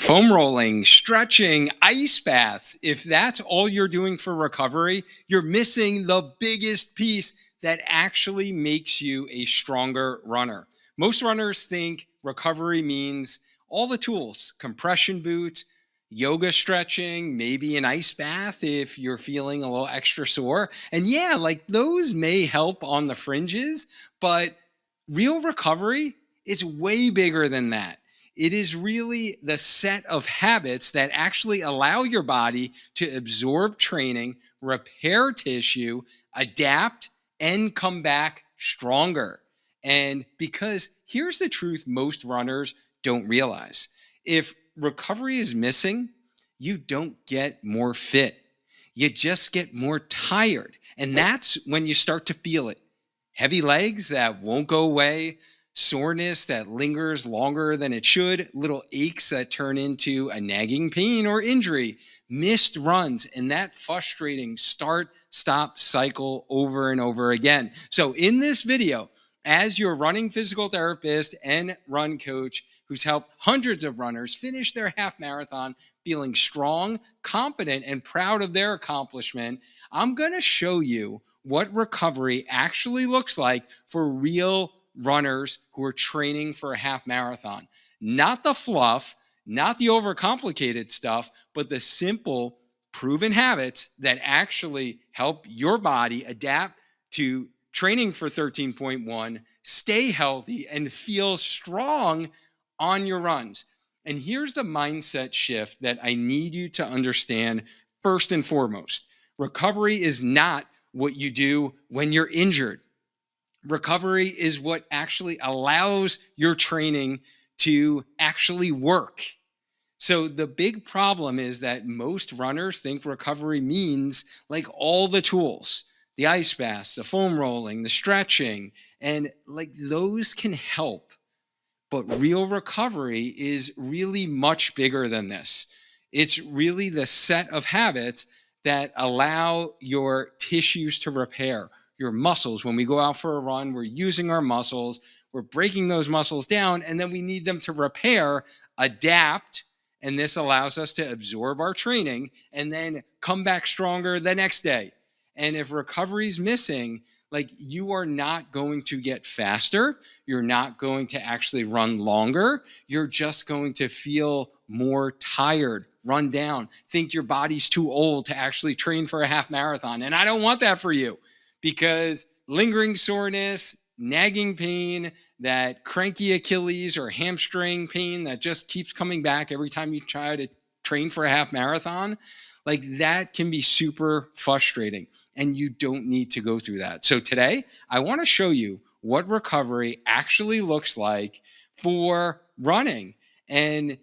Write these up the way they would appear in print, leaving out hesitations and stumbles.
Foam rolling, stretching, ice baths. If that's all you're doing for recovery, you're missing the biggest piece that actually makes you a stronger runner. Most runners think recovery means all the tools, compression boots, yoga stretching, maybe an ice bath if you're feeling a little extra sore. And yeah, like those may help on the fringes, but real recovery is way bigger than that. It is really the set of habits that actually allow your body to absorb training, repair tissue, adapt, and come back stronger. And because here's the truth most runners don't realize: if recovery is missing, you don't get more fit. You just get more tired. And that's when you start to feel it. Heavy legs that won't go away, soreness that lingers longer than it should, little aches that turn into a nagging pain or injury, missed runs, and that frustrating start-stop cycle over and over again. So in this video, as your running physical therapist and run coach who's helped hundreds of runners finish their half marathon feeling strong, confident, and proud of their accomplishment, I'm going to show you what recovery actually looks like for real runners who are training for a half marathon. Not the fluff, not the overcomplicated stuff, but the simple, proven habits that actually help your body adapt to training for 13.1, stay healthy, and feel strong on your runs. And here's the mindset shift that I need you to understand first and foremost. Recovery is not what you do when you're injured. Recovery is what actually allows your training to actually work. So the big problem is that most runners think recovery means like all the tools, the ice baths, the foam rolling, the stretching, and like those can help. But real recovery is really much bigger than this. It's really the set of habits that allow your tissues to repair, your muscles. When we go out for a run, we're using our muscles, we're breaking those muscles down, and then we need them to repair, adapt, and this allows us to absorb our training and then come back stronger the next day. And if recovery is missing, like you are not going to get faster, you're not going to actually run longer, you're just going to feel more tired, run down, think your body's too old to actually train for a half marathon. And I don't want that for you, because lingering soreness, nagging pain, that cranky Achilles or hamstring pain that just keeps coming back every time you try to train for a half marathon, like that can be super frustrating, and you don't need to go through that. So today, I want to show you what recovery actually looks like for running. And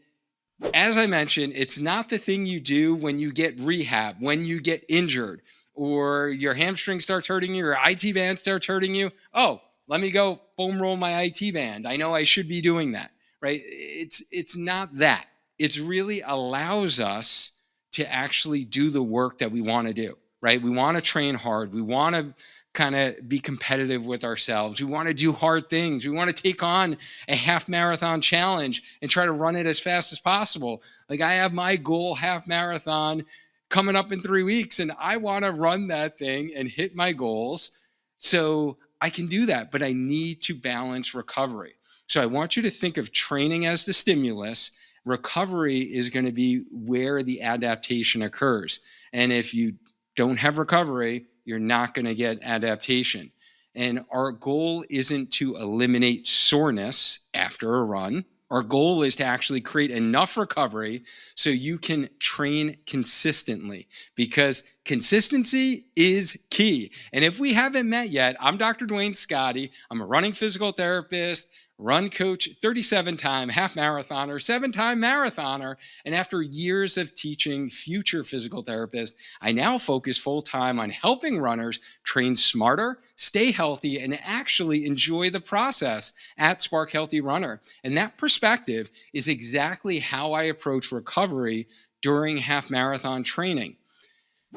as I mentioned, it's not the thing you do when you get rehab, when you get injured, or your hamstring starts hurting you, or IT band starts hurting you. Oh, let me go foam roll my IT band. I know I should be doing that, right? It's not that. It really allows us to actually do the work that we want to do, right? We want to train hard. We want to kind of be competitive with ourselves. We want to do hard things. We want to take on a half marathon challenge and try to run it as fast as possible. Like I have my goal half marathon coming up in 3 weeks, and I want to run that thing and hit my goals. So I can do that, but I need to balance recovery. So I want you to think of training as the stimulus. Recovery is going to be where the adaptation occurs. And if you don't have recovery, you're not going to get adaptation. And our goal isn't to eliminate soreness after a run. Our goal is to actually create enough recovery so you can train consistently, because consistency is key. And if we haven't met yet, I'm Dr. Duane Scotti. I'm a running physical therapist, run coach, 37-time half marathoner, 7-time marathoner. And after years of teaching future physical therapists, I now focus full-time on helping runners train smarter, stay healthy, and actually enjoy the process at Spark Healthy Runner. And that perspective is exactly how I approach recovery during half marathon training.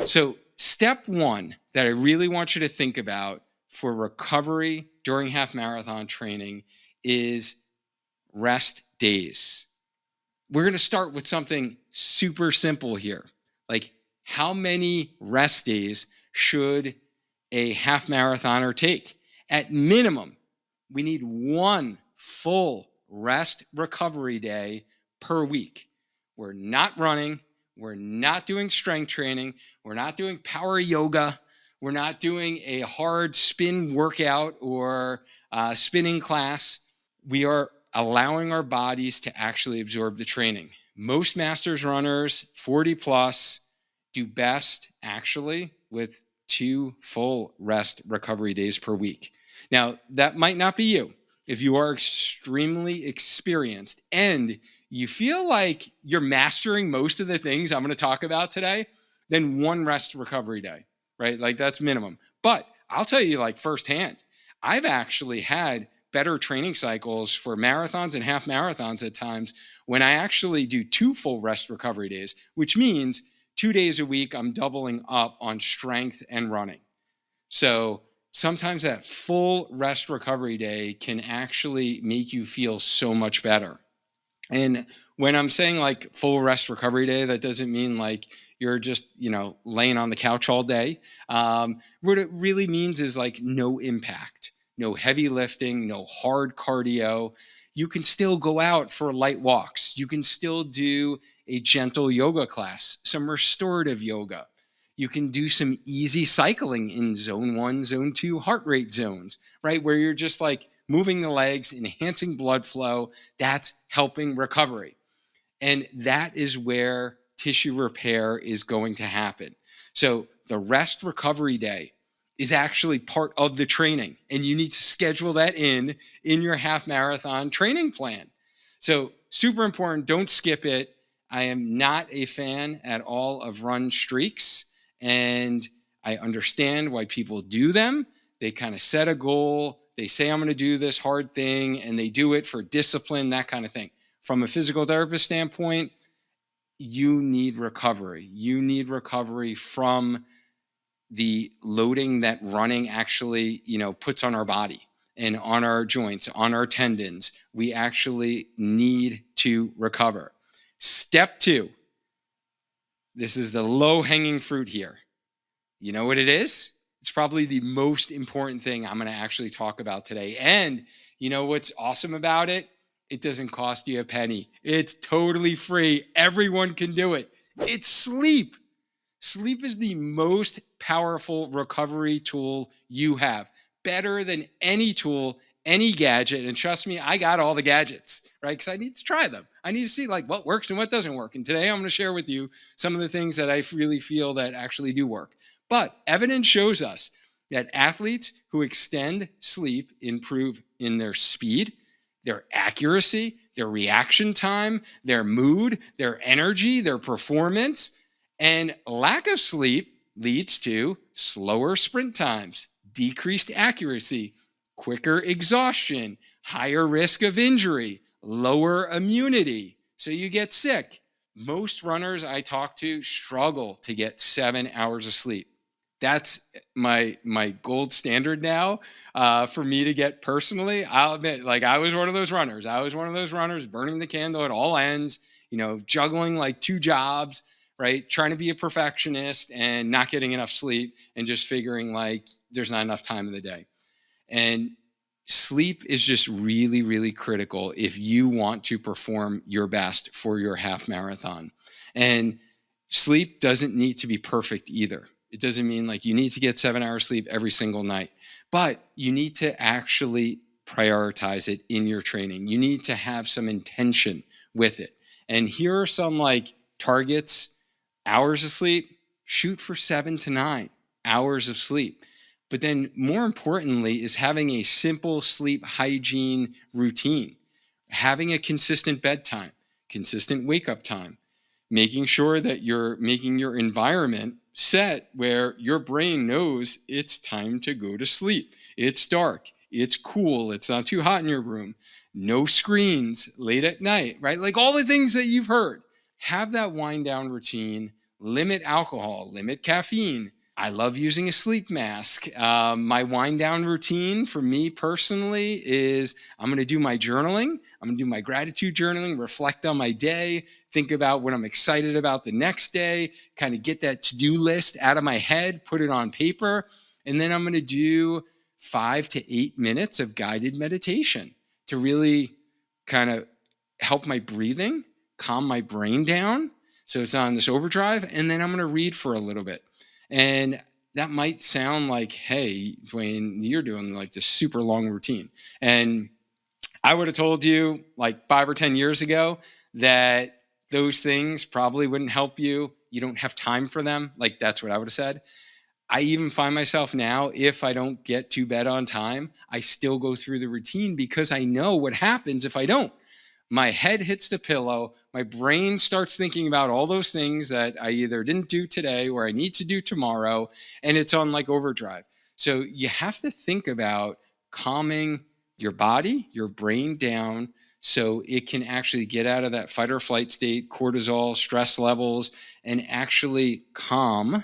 So step one that I really want you to think about for recovery during half marathon training is rest days. We're going to start with something super simple here. Like, how many rest days should a half marathoner take? At minimum, we need one full rest recovery day per week. We're not running. We're not doing strength training. We're not doing power yoga. We're not doing a hard spin workout or spinning class. We are allowing our bodies to actually absorb the training. Most masters runners, 40 plus, do best actually with 2 full rest recovery days per week. Now, that might not be you. If you are extremely experienced and you feel like you're mastering most of the things I'm going to talk about today, then 1 rest recovery day, right? Like, that's minimum. But I'll tell you, like, firsthand, I've actually had better training cycles for marathons and half marathons at times when I actually do 2 full rest recovery days, which means 2 days a week I'm doubling up on strength and running. So sometimes that full rest recovery day can actually make you feel so much better. And when I'm saying like full rest recovery day, that doesn't mean like you're just, laying on the couch all day. What it really means is like no impact, no heavy lifting, no hard cardio. You can still go out for light walks. You can still do a gentle yoga class, some restorative yoga. You can do some easy cycling in zone 1, zone 2 heart rate zones, right? Where you're just like moving the legs, enhancing blood flow. That's helping recovery. And that is where tissue repair is going to happen. So the rest recovery day is actually part of the training, and you need to schedule that in your half marathon training plan. So super important. Don't skip it. I am not a fan at all of run streaks, and I understand why people do them. They kind of set a goal. They say, I'm going to do this hard thing, and they do it for discipline, that kind of thing. From a physical therapist standpoint, you need recovery. You need recovery from the loading that running actually, puts on our body and on our joints, on our tendons. We actually need to recover. Step 2. This is the low-hanging fruit here. You know what it is? It's probably the most important thing I'm going to actually talk about today. And you know what's awesome about it? It doesn't cost you a penny. It's totally free. Everyone can do it. It's sleep. Sleep is the most powerful recovery tool you have. Better than any tool, any gadget. And trust me, I got all the gadgets, right? Because I need to try them. I need to see like what works and what doesn't work. And today I'm going to share with you some of the things that I really feel that actually do work. But evidence shows us that athletes who extend sleep improve in their speed, their accuracy, their reaction time, their mood, their energy, their performance. And lack of sleep leads to slower sprint times, decreased accuracy, quicker exhaustion, higher risk of injury, lower immunity. So you get sick. Most runners I talk to struggle to get 7 hours of sleep. That's my gold standard now for me to get personally. I'll admit, like, I was one of those runners. I was one of those runners burning the candle at all ends, juggling like 2 jobs, right? Trying to be a perfectionist and not getting enough sleep and just figuring like there's not enough time in the day. And sleep is just really, really critical if you want to perform your best for your half marathon. And sleep doesn't need to be perfect either. It doesn't mean like you need to get 7 hours sleep every single night, but you need to actually prioritize it in your training. You need to have some intention with it. And here are some like targets: hours of sleep. Shoot for 7 to 9 hours of sleep. But then more importantly is having a simple sleep hygiene routine, having a consistent bedtime, consistent wake up time, making sure that you're making your environment set where your brain knows it's time to go to sleep. It's dark, it's cool, it's not too hot in your room, no screens late at night, right? Like all the things that you've heard. Have that wind down routine, limit alcohol, limit caffeine, I love using a sleep mask. My wind down routine for me personally is I'm going to do my journaling. I'm going to do my gratitude journaling, reflect on my day, think about what I'm excited about the next day, kind of get that to do list out of my head, put it on paper. And then I'm going to do 5 to 8 minutes of guided meditation to really kind of help my breathing, calm my brain down. So it's on this overdrive. And then I'm going to read for a little bit. And that might sound like, hey, Duane, you're doing like this super long routine. And I would have told you like 5 or 10 years ago that those things probably wouldn't help you. You don't have time for them. Like that's what I would have said. I even find myself now, if I don't get to bed on time, I still go through the routine because I know what happens if I don't. My head hits the pillow, my brain starts thinking about all those things that I either didn't do today or I need to do tomorrow, and it's on like overdrive. So you have to think about calming your body, your brain down so it can actually get out of that fight or flight state, cortisol, stress levels, and actually calm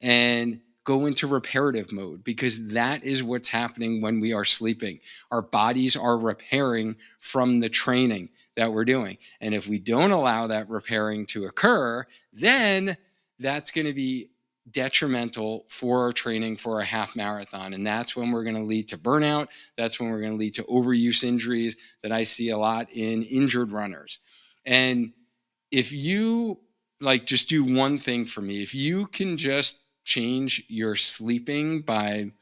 and go into reparative mode, because that is what's happening when we are sleeping. Our bodies are repairing from the training that we're doing. And if we don't allow that repairing to occur, then that's going to be detrimental for our training for a half marathon. And that's when we're going to lead to burnout. That's when we're going to lead to overuse injuries that I see a lot in injured runners. And if you like just do one thing for me, if you can just change your sleeping by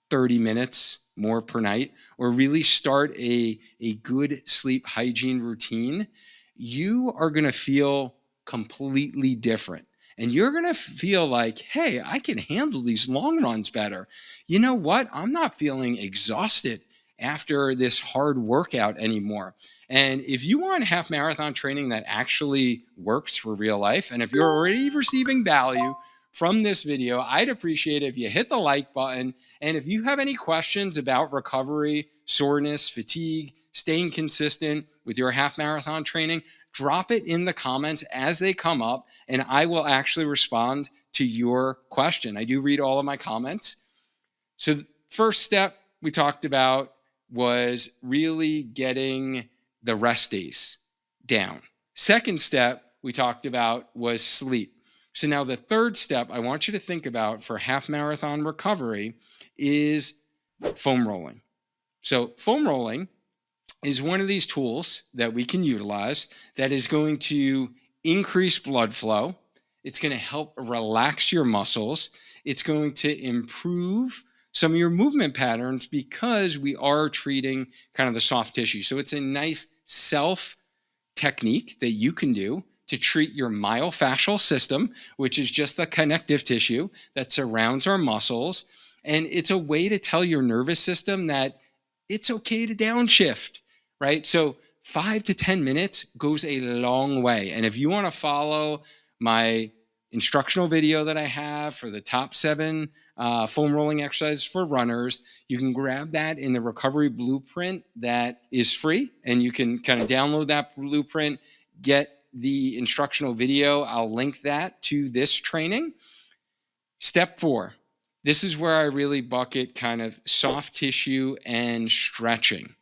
30 minutes more per night, or really start a good sleep hygiene routine, you are going to feel completely different. And you're going to feel like, hey, I can handle these long runs better. You know what? I'm not feeling exhausted after this hard workout anymore. And if you want half marathon training that actually works for real life, and if you're already receiving value from this video, I'd appreciate it if you hit the like button. And if you have any questions about recovery, soreness, fatigue, staying consistent with your half marathon training, drop it in the comments as they come up, and I will actually respond to your question. I do read all of my comments. So the first step we talked about was really getting the rest days down. Second step we talked about was sleep. So now the third step I want you to think about for half marathon recovery is foam rolling. So foam rolling is one of these tools that we can utilize that is going to increase blood flow. It's going to help relax your muscles. It's going to improve some of your movement patterns because we are treating kind of the soft tissue. So it's a nice self technique that you can do to treat your myofascial system, which is just the connective tissue that surrounds our muscles. And it's a way to tell your nervous system that it's okay to downshift, right? So 5 to 10 minutes goes a long way. And if you want to follow my instructional video that I have for the top 7 foam rolling exercises for runners, you can grab that in the recovery blueprint that is free, and you can kind of download that blueprint, get the instructional video. I'll link that to this training. Step 4. This is where I really bucket kind of soft tissue and stretching.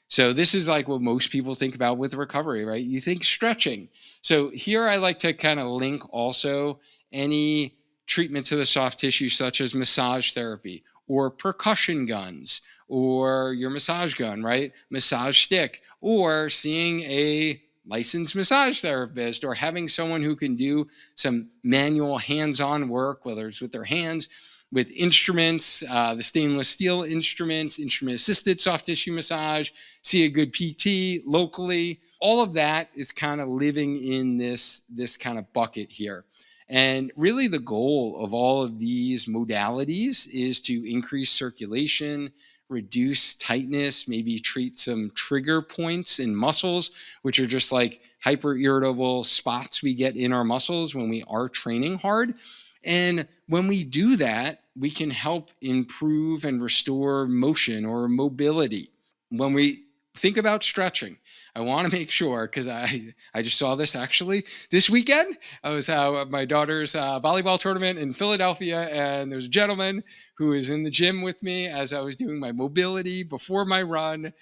So this is like what most people think about with recovery, right? You think stretching. So here I like to kind of link also any treatment to the soft tissue, such as massage therapy or percussion guns or your massage gun, right? Massage stick, or seeing a licensed massage therapist, or having someone who can do some manual hands-on work, whether it's with their hands, with instruments, the stainless steel instruments, instrument-assisted soft tissue massage, see a good PT locally. All of that is kind of living in this kind of bucket here. And really the goal of all of these modalities is to increase circulation, reduce tightness, maybe treat some trigger points in muscles, which are just like hyper-irritable spots we get in our muscles when we are training hard. And when we do that, we can help improve and restore motion or mobility. When we think about stretching. I want to make sure, because I just saw this actually this weekend. I was at my daughter's volleyball tournament in Philadelphia, and there's a gentleman who was in the gym with me as I was doing my mobility before my run.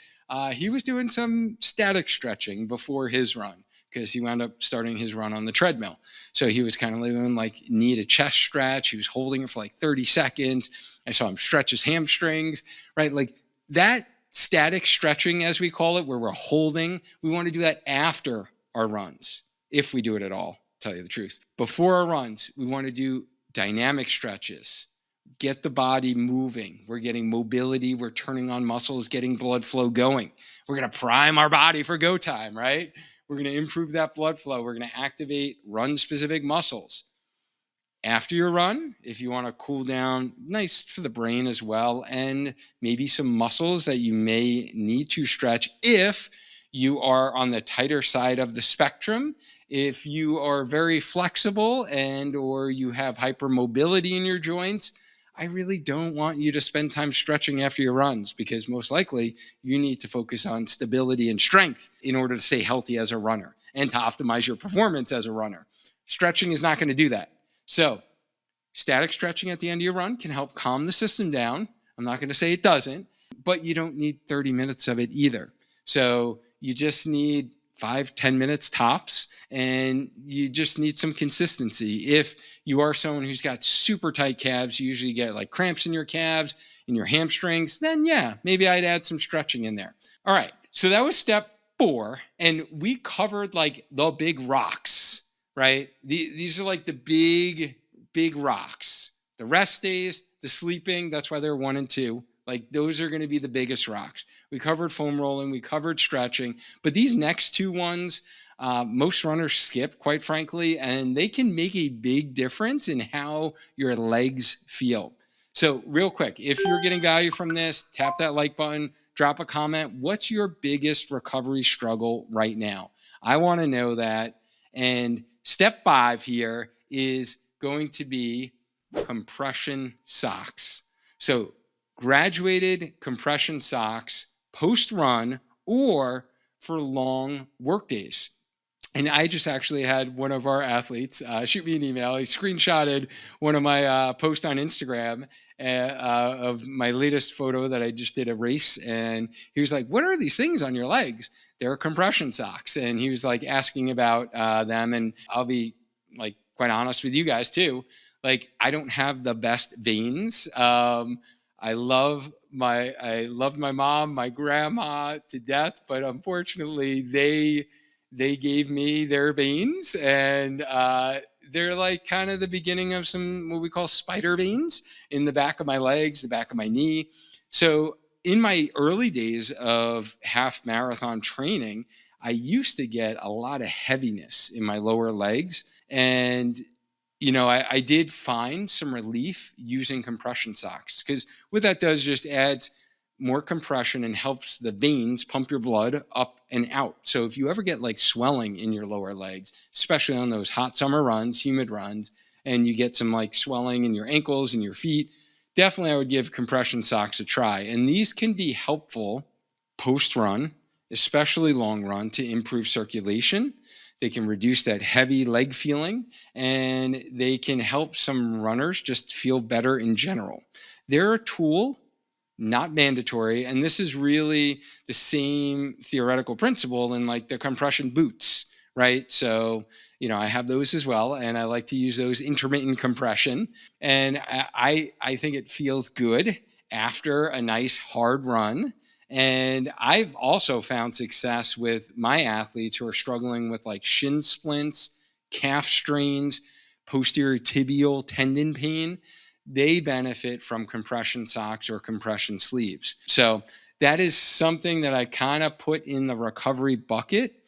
He was doing some static stretching before his run because he wound up starting his run on the treadmill. So he was kind of doing like knee to chest stretch. He was holding it for like 30 seconds. I saw him stretch his hamstrings, right? Like that static stretching, as we call it, where we're holding, we want to do that after our runs, if we do it at all, tell you the truth. Before our runs, we want to do dynamic stretches, get the body moving. We're getting mobility, we're turning on muscles, getting blood flow going. We're going to prime our body for go time, right? We're going to improve that blood flow. We're going to activate run-specific muscles. After your run, if you want to cool down, nice for the brain as well, and maybe some muscles that you may need to stretch if you are on the tighter side of the spectrum. If you are very flexible and or you have hypermobility in your joints, I really don't want you to spend time stretching after your runs, because most likely you need to focus on stability and strength in order to stay healthy as a runner and to optimize your performance as a runner. Stretching is not going to do that. So static stretching at the end of your run can help calm the system down. I'm not going to say it doesn't, but you don't need 30 minutes of it either. So you just need 5-10 minutes tops, and you just need some consistency. If you are someone who's got super tight calves, you usually get like cramps in your calves, in your hamstrings, then yeah, maybe I'd add some stretching in there. All right, so that was step 4, and we covered like the big rocks, right? These are like the big rocks. The rest days, the sleeping, that's why they're 1 and 2. Like those are going to be the biggest rocks. We covered foam rolling, we covered stretching, but these next 2 ones, most runners skip, quite frankly, and they can make a big difference in how your legs feel. So real quick, if you're getting value from this, tap that like button, drop a comment. What's your biggest recovery struggle right now? I want to know that. And step 5 here is going to be compression socks. So graduated compression socks post-run or for long work days. And I just actually had one of our athletes shoot me an email. He screenshotted one of my posts on Instagram of my latest photo that I just did a race. And he was like, "What are these things on your legs?" They're compression socks. And he was like asking about them. And I'll be like quite honest with you guys too. Like, I don't have the best veins. I loved my mom, my grandma to death, but unfortunately they gave me their veins, and they're like kind of the beginning of some what we call spider veins in the back of my legs, the back of my knee. So in my early days of half marathon training, I used to get a lot of heaviness in my lower legs, and I did find some relief using compression socks, because what that does just adds more compression and helps the veins pump your blood up and out. So if you ever get like swelling in your lower legs, especially on those hot summer runs, humid runs, and you get some like swelling in your ankles and your feet, definitely I would give compression socks a try. And these can be helpful post-run, especially long run, to improve circulation. They can reduce that heavy leg feeling, and they can help some runners just feel better in general. They're a tool, not mandatory, and this is really the same theoretical principle in like the compression boots, right? So, I have those as well, and I like to use those intermittent compression, and I think it feels good after a nice hard run. And I've also found success with my athletes who are struggling with like shin splints, calf strains, posterior tibial tendon pain. They benefit from compression socks or compression sleeves. So that is something that I kind of put in the recovery bucket.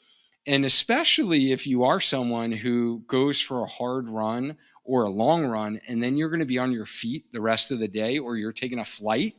And especially if you are someone who goes for a hard run or a long run, and then you're going to be on your feet the rest of the day, or you're taking a flight,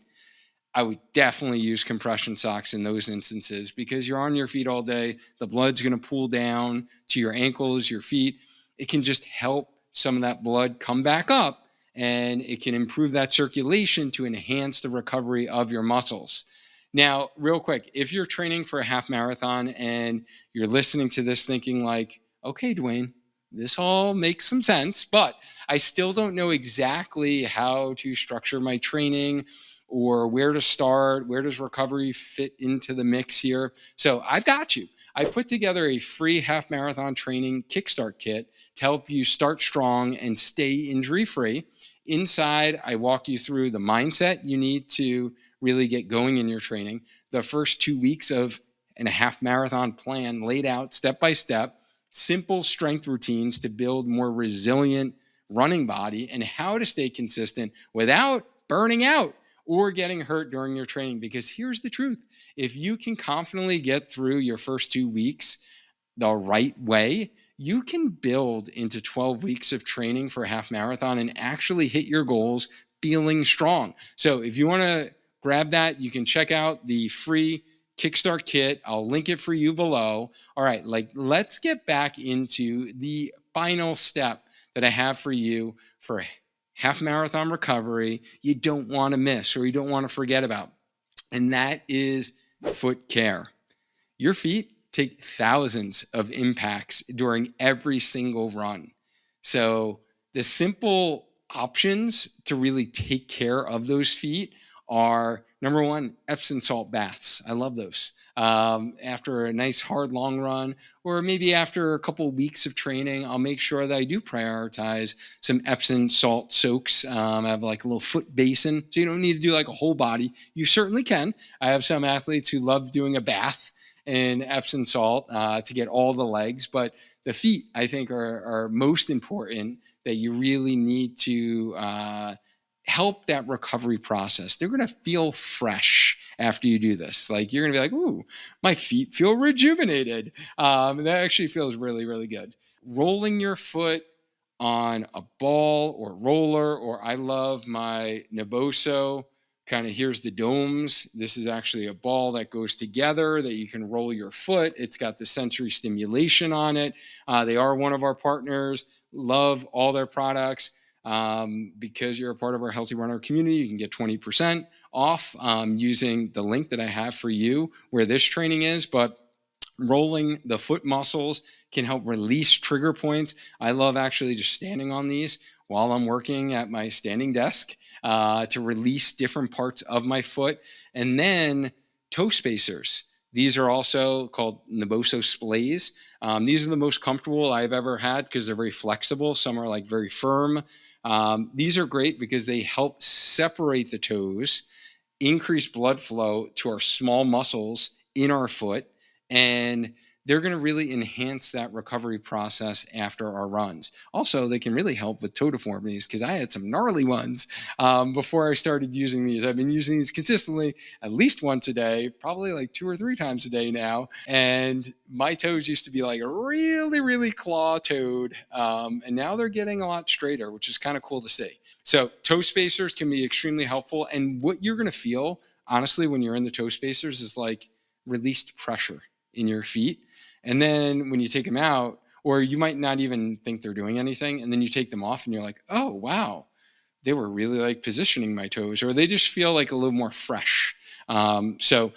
I would definitely use compression socks in those instances, because you're on your feet all day. The blood's going to pool down to your ankles, your feet. It can just help some of that blood come back up, and it can improve that circulation to enhance the recovery of your muscles. Now, real quick, if you're training for a half marathon and you're listening to this thinking like, okay, Duane, this all makes some sense, but I still don't know exactly how to structure my training or where to start. Where does recovery fit into the mix here? So I've got you. I put together a free half marathon training Kickstart kit to help you start strong and stay injury free. Inside, I walk you through the mindset you need to really get going in your training, the first 2 weeks of a half marathon plan laid out step by step, simple strength routines to build more resilient running body, and how to stay consistent without burning out or getting hurt during your training. Because here's the truth: if you can confidently get through your first 2 weeks the right way, you can build into 12 weeks of training for a half marathon and actually hit your goals feeling strong. So if you want to grab that, you can check out the free Kickstart kit. I'll link it for you below. All right, let's get back into the final step that I have for you for half marathon recovery you don't want to miss or you don't want to forget about. And that is foot care. Your feet take thousands of impacts during every single run. So the simple options to really take care of those feet are, number one, Epsom salt baths. I love those. After a nice hard long run, or maybe after a couple of weeks of training, I'll make sure that I do prioritize some Epsom salt soaks. I have like a little foot basin, so you don't need to do like a whole body. You certainly can. I have some athletes who love doing a bath in Epsom salt to get all the legs, but the feet, I think, are most important, that you really need to help that recovery process. They're going to feel fresh after you do this. Like, you're going to be like, ooh, my feet feel rejuvenated. That actually feels really, really good. Rolling your foot on a ball or roller, or I love my Naboso. Kind of, here's the domes. This is actually a ball that goes together that you can roll your foot. It's got the sensory stimulation on it. They are one of our partners. Love all their products. Because you're a part of our Healthy Runner community, you can get 20% off using the link that I have for you where this training is. But rolling the foot muscles can help release trigger points. I love actually just standing on these while I'm working at my standing desk to release different parts of my foot. And then toe spacers. These are also called Naboso splays. These are the most comfortable I've ever had because they're very flexible. Some are like very firm. These are great because they help separate the toes, increase blood flow to our small muscles in our foot, and they're going to really enhance that recovery process after our runs. Also, they can really help with toe deformities because I had some gnarly ones before I started using these. I've been using these consistently at least once a day, probably like 2 or 3 times a day now. And my toes used to be like really, really claw-toed. And now they're getting a lot straighter, which is kind of cool to see. So toe spacers can be extremely helpful. And what you're going to feel, honestly, when you're in the toe spacers is like released pressure in your feet. And then when you take them out, or you might not even think they're doing anything, and then you take them off and you're like, oh, wow, they were really like positioning my toes, or they just feel like a little more fresh. So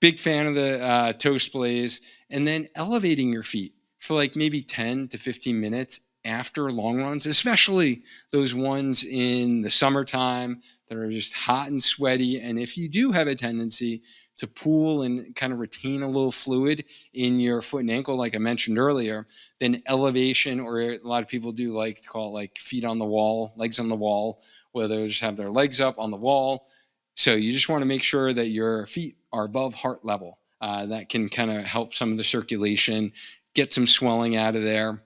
big fan of the toe splays. And then elevating your feet for like maybe 10 to 15 minutes after long runs, especially those ones in the summertime that are just hot and sweaty. And if you do have a tendency to pool and kind of retain a little fluid in your foot and ankle, like I mentioned earlier, then elevation, or a lot of people do like to call it like feet on the wall, legs on the wall, where they just have their legs up on the wall. So you just want to make sure that your feet are above heart level. That can kind of help some of the circulation, get some swelling out of there.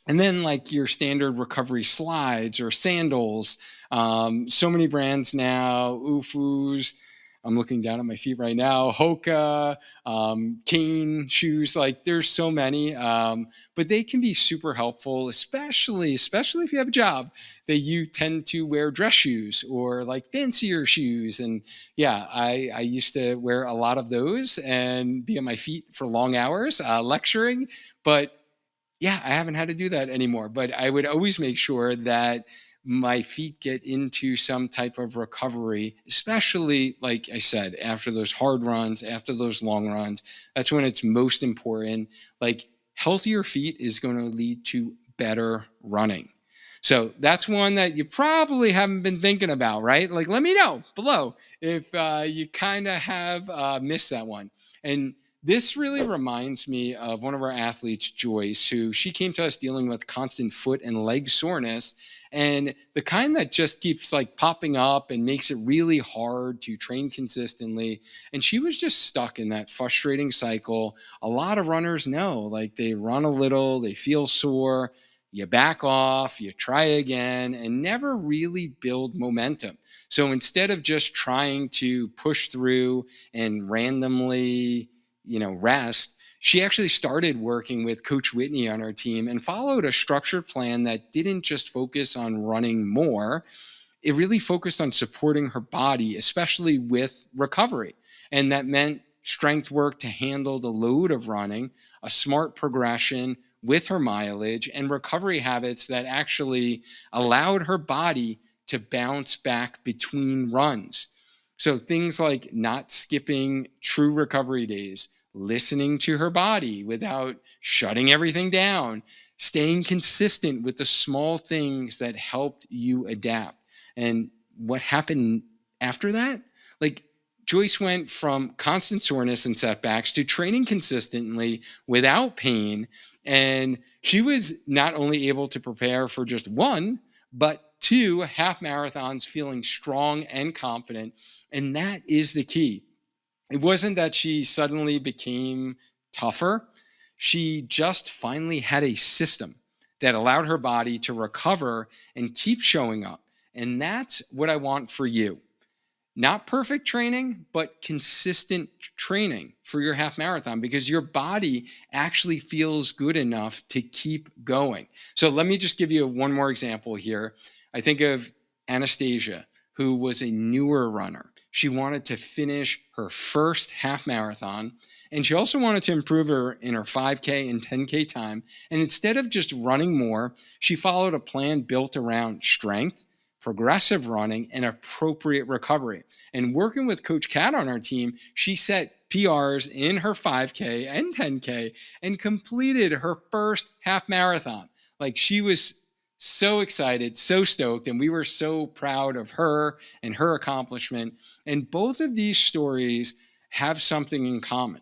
And then like your standard recovery slides or sandals. So many brands now, Ufus. I'm looking down at my feet right now. Hoka, Cane shoes, like there's so many, but they can be super helpful, especially if you have a job that you tend to wear dress shoes or like fancier shoes. And yeah, I used to wear a lot of those and be on my feet for long hours lecturing, but yeah, I haven't had to do that anymore. But I would always make sure that my feet get into some type of recovery, especially, like I said, after those hard runs, after those long runs. That's when it's most important. Like, healthier feet is going to lead to better running. So that's one that you probably haven't been thinking about, right? Like, let me know below if you kind of have missed that one. And this really reminds me of one of our athletes, Joyce, who she came to us dealing with constant foot and leg soreness, and the kind that just keeps like popping up and makes it really hard to train consistently. And she was just stuck in that frustrating cycle. A lot of runners know, like, they run a little, they feel sore, you back off, you try again, and never really build momentum. So instead of just trying to push through and randomly, rest, she actually started working with Coach Whitney on her team and followed a structured plan that didn't just focus on running more. It really focused on supporting her body, especially with recovery. And that meant strength work to handle the load of running, a smart progression with her mileage, and recovery habits that actually allowed her body to bounce back between runs. So things like not skipping true recovery days, listening to her body without shutting everything down, staying consistent with the small things that helped you adapt. And what happened after that? Like, Joyce went from constant soreness and setbacks to training consistently without pain. And she was not only able to prepare for just one, but two half marathons feeling strong and confident. And that is the key. It wasn't that she suddenly became tougher. She just finally had a system that allowed her body to recover and keep showing up. And that's what I want for you. Not perfect training, but consistent training for your half marathon, because your body actually feels good enough to keep going. So let me just give you one more example here. I think of Anastasia, who was a newer runner. She wanted to finish her first half marathon, and she also wanted to improve in her 5K and 10K time. And instead of just running more, she followed a plan built around strength, progressive running, and appropriate recovery. And working with Coach Kat on our team, she set PRs in her 5K and 10K and completed her first half marathon. Like, she was so excited, so stoked, and we were so proud of her and her accomplishment. And both of these stories have something in common.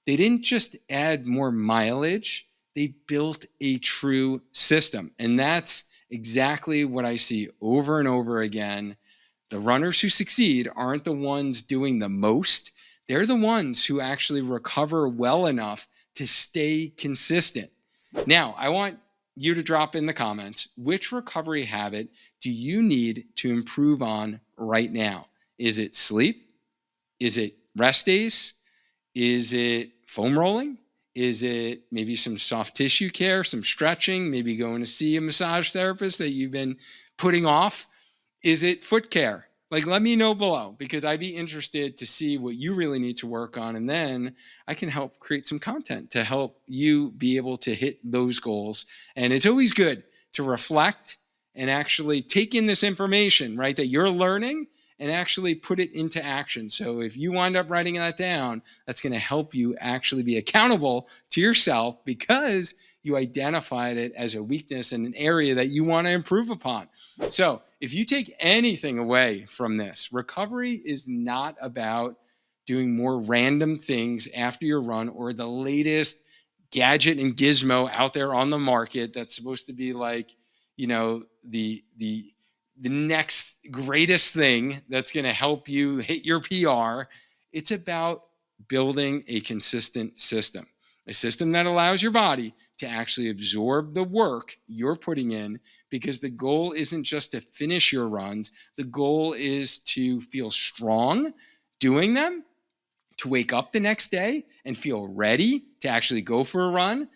They didn't just add more mileage, they built a true system. And that's exactly what I see over and over again. The runners who succeed aren't the ones doing the most. They're the ones who actually recover well enough to stay consistent. Now, I want you to drop in the comments, which recovery habit do you need to improve on right now? Is it sleep? Is it rest days? Is it foam rolling? Is it maybe some soft tissue care, some stretching, maybe going to see a massage therapist that you've been putting off? Is it foot care? Like, let me know below, because I'd be interested to see what you really need to work on. And then I can help create some content to help you be able to hit those goals. And it's always good to reflect and actually take in this information, right, that you're learning, and actually put it into action. So if you wind up writing that down, that's going to help you actually be accountable to yourself, because you identified it as a weakness in an area that you want to improve upon. So if you take anything away from this, recovery is not about doing more random things after your run or the latest gadget and gizmo out there on the market that's supposed to be like, the next greatest thing that's going to help you hit your PR. It's about building a consistent system, a system that allows your body to actually absorb the work you're putting in, because the goal isn't just to finish your runs. The goal is to feel strong doing them, to wake up the next day and feel ready to actually go for a run,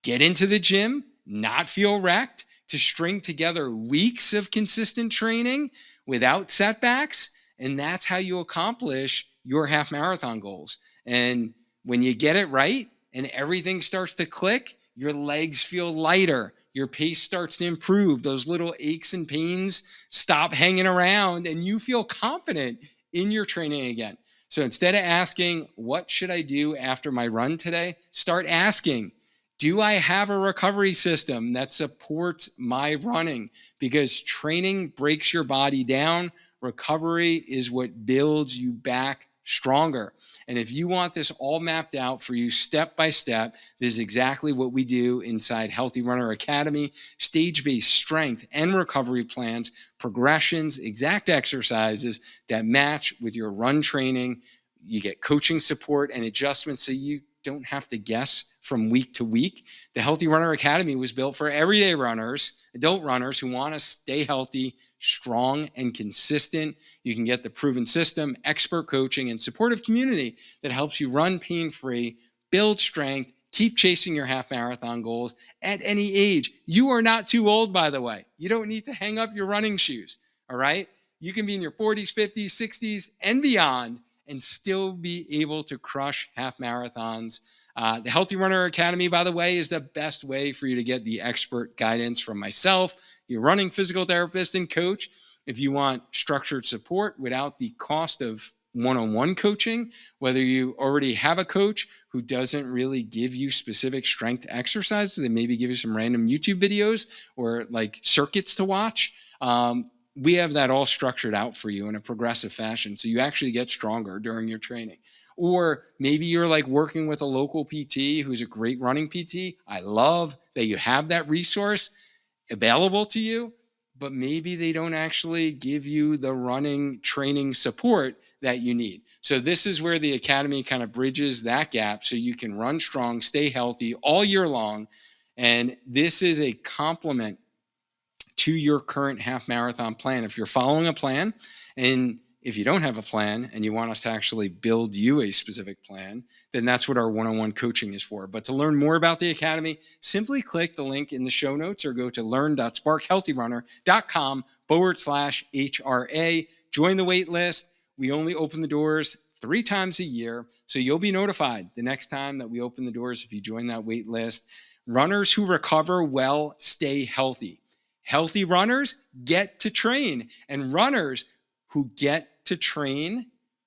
get into the gym, not feel wrecked, to string together weeks of consistent training without setbacks. And that's how you accomplish your half marathon goals. And when you get it right and everything starts to click, your legs feel lighter, your pace starts to improve. Those little aches and pains stop hanging around, and you feel confident in your training again. So instead of asking, what should I do after my run today? Start asking, do I have a recovery system that supports my running? Because training breaks your body down. Recovery is what builds you back stronger. And if you want this all mapped out for you step by step, this is exactly what we do inside Healthy Runner Academy: stage-based strength and recovery plans, progressions, exact exercises that match with your run training. You get coaching support and adjustments so you don't have to guess from week to week. The Healthy Runner Academy was built for everyday runners, adult runners who want to stay healthy, strong, and consistent. You can get the proven system, expert coaching, and supportive community that helps you run pain-free, build strength, keep chasing your half marathon goals at any age. You are not too old, by the way. You don't need to hang up your running shoes, all right? You can be in your 40s, 50s, 60s, and beyond and still be able to crush half marathons. The Healthy Runner Academy, by the way, is the best way for you to get the expert guidance from myself, your running physical therapist and coach. If you want structured support without the cost of one-on-one coaching, whether you already have a coach who doesn't really give you specific strength exercises, they maybe give you some random YouTube videos or like circuits to watch, we have that all structured out for you in a progressive fashion, so you actually get stronger during your training. Or maybe you're like working with a local PT who's a great running PT. I love that you have that resource available to you, but maybe they don't actually give you the running training support that you need. So this is where the Academy kind of bridges that gap so you can run strong, stay healthy all year long. And this is a complement to your current half marathon plan. If you're following a plan, and if you don't have a plan and you want us to actually build you a specific plan, then that's what our one-on-one coaching is for. But to learn more about the Academy, simply click the link in the show notes or go to learn.sparkhealthyrunner.com/HRA. Join the wait list. We only open the doors 3 times a year, so you'll be notified the next time that we open the doors if you join that wait list. Runners who recover well stay healthy. Healthy runners get to train, and runners who get to train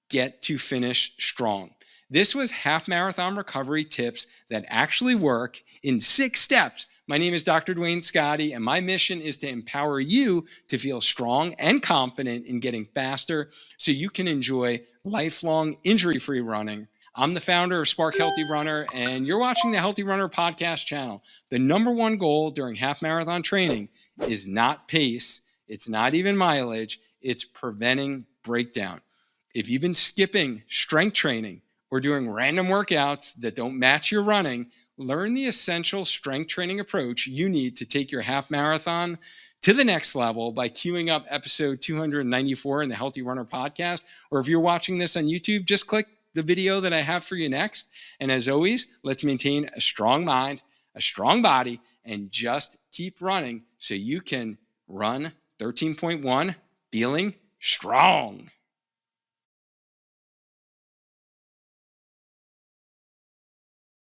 get to finish strong. This was half marathon recovery tips that actually work in 6 steps. My name is Dr. Duane Scotti, and my mission is to empower you to feel strong and confident in getting faster so you can enjoy lifelong injury-free running. I'm the founder of Spark Healthy Runner, and you're watching the Healthy Runner podcast channel. The number one goal during half marathon training is not pace. It's not even mileage. It's preventing breakdown. If you've been skipping strength training or doing random workouts that don't match your running, learn the essential strength training approach you need to take your half marathon to the next level by queuing up episode 294 in the Healthy Runner podcast. Or if you're watching this on YouTube, just click the video that I have for you next. And as always, let's maintain a strong mind, a strong body, and just keep running so you can run 13.1 feeling strong.